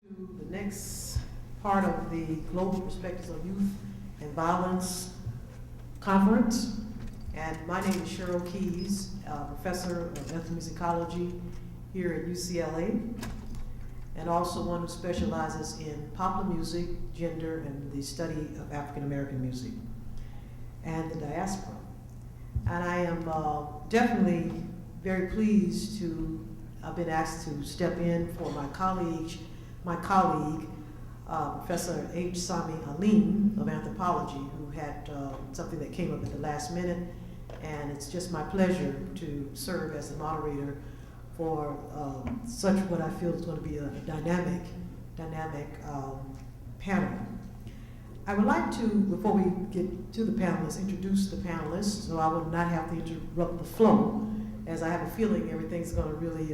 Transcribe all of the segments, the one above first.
The next part of the Global Perspectives on Youth and Violence Conference. And my name is Cheryl Keys, professor of ethnomusicology here at UCLA, and also one who specializes in popular music, gender, and the study of African American music and the diaspora. And I am definitely very pleased to have been asked to step in for my colleague, Professor H. Sami Alim of anthropology, who had something that came up at the last minute. And it's just my pleasure to serve as the moderator for such what I feel is going to be a dynamic panel. I would like to, before we get to the panelists, introduce the panelists so I would not have to interrupt the flow, as I have a feeling everything's going to really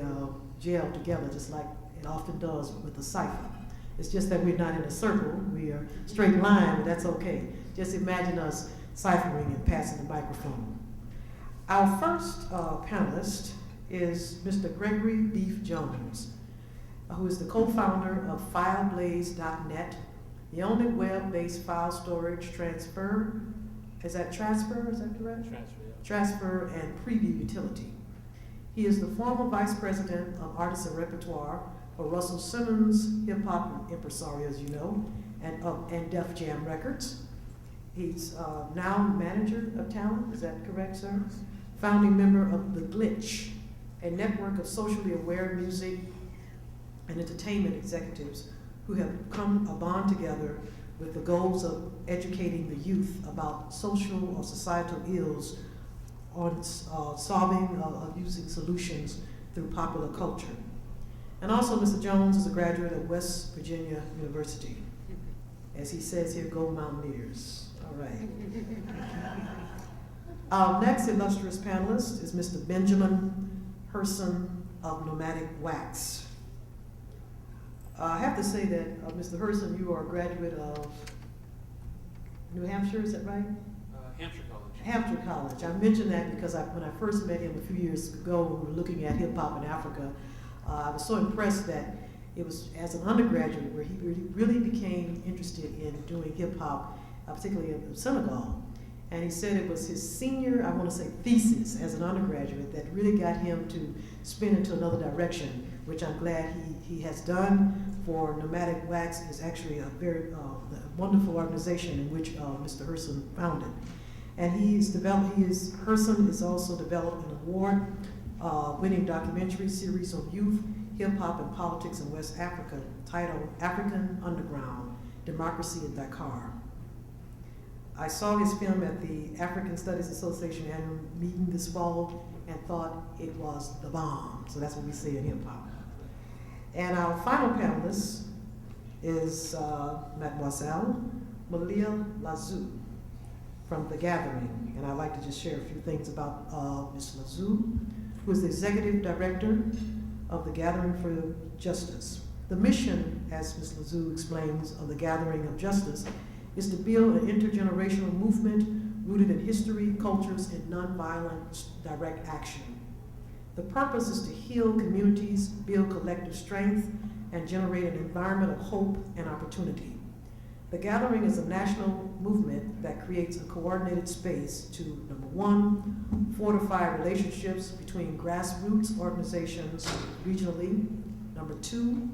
gel together just like it often does with the cipher. It's just that we're not in a circle, we are straight line, but that's okay. Just imagine us ciphering and passing the microphone. Our first panelist is Mr. Gregory Beef Jones, who is the co-founder of FileBlaze.net, the only web-based file storage transfer, is that correct? Transfer, yeah. Transfer and preview utility. He is the former vice president of artists and repertoire for Russell Simmons hip-hop impresario, as you know, and Def Jam Records. He's now manager of talent, is that correct, sir? Founding member of The Glitch, a network of socially aware music and entertainment executives who have come a bond together with the goals of educating the youth about social or societal ills on solving using solutions through popular culture. And also Mr. Jones is a graduate of West Virginia University. As he says here, go Mountaineers. All right. Our next illustrious panelist is Mr. Benjamin Herson of Nomadic Wax. I have to say that, Mr. Herson, you are a graduate of New Hampshire, is that right? Hampshire College. Hampshire College. I mentioned that because when I first met him a few years ago, when we were looking at hip hop in Africa, I was so impressed that it was as an undergraduate where he really became interested in doing hip hop, particularly in Senegal. And he said it was his senior, I want to say, thesis as an undergraduate that really got him to spin into another direction, which I'm glad he has done. For Nomadic Wax is actually a very wonderful organization in which Mr. Herson founded. And Herson has also developed an award-winning documentary series on youth, hip hop, and politics in West Africa titled African Underground, Democracy in Dakar. I saw his film at the African Studies Association annual meeting this fall and thought it was the bomb. So that's what we say in hip hop. And our final panelist is Mademoiselle Malia Lazou from The Gathering. And I'd like to just share a few things about Ms. Lazou, who is the executive director of The Gathering for Justice. The mission, as Ms. Lazou explains, of The Gathering of Justice is to build an intergenerational movement rooted in history, cultures, and nonviolent direct action. The purpose is to heal communities, build collective strength, and generate an environment of hope and opportunity. The Gathering is a national movement that creates a coordinated space to, number one, fortify relationships between grassroots organizations regionally. Number two,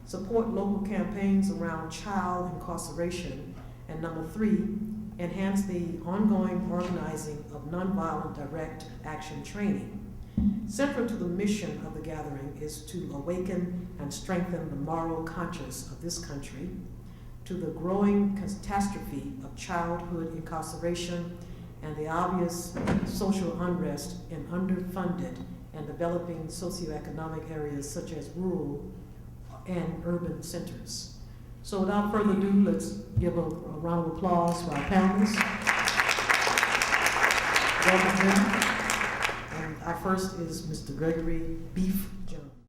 support local campaigns around child incarceration. And number three, enhance the ongoing organizing of nonviolent direct action training. Central to the mission of The Gathering is to awaken and strengthen the moral conscience of this country to the growing catastrophe of childhood incarceration and the obvious social unrest in underfunded and developing socioeconomic areas such as rural and urban centers. So without further ado, let's give a round of applause for our panelists. Welcome them. And our first is Mr. Gregory Beef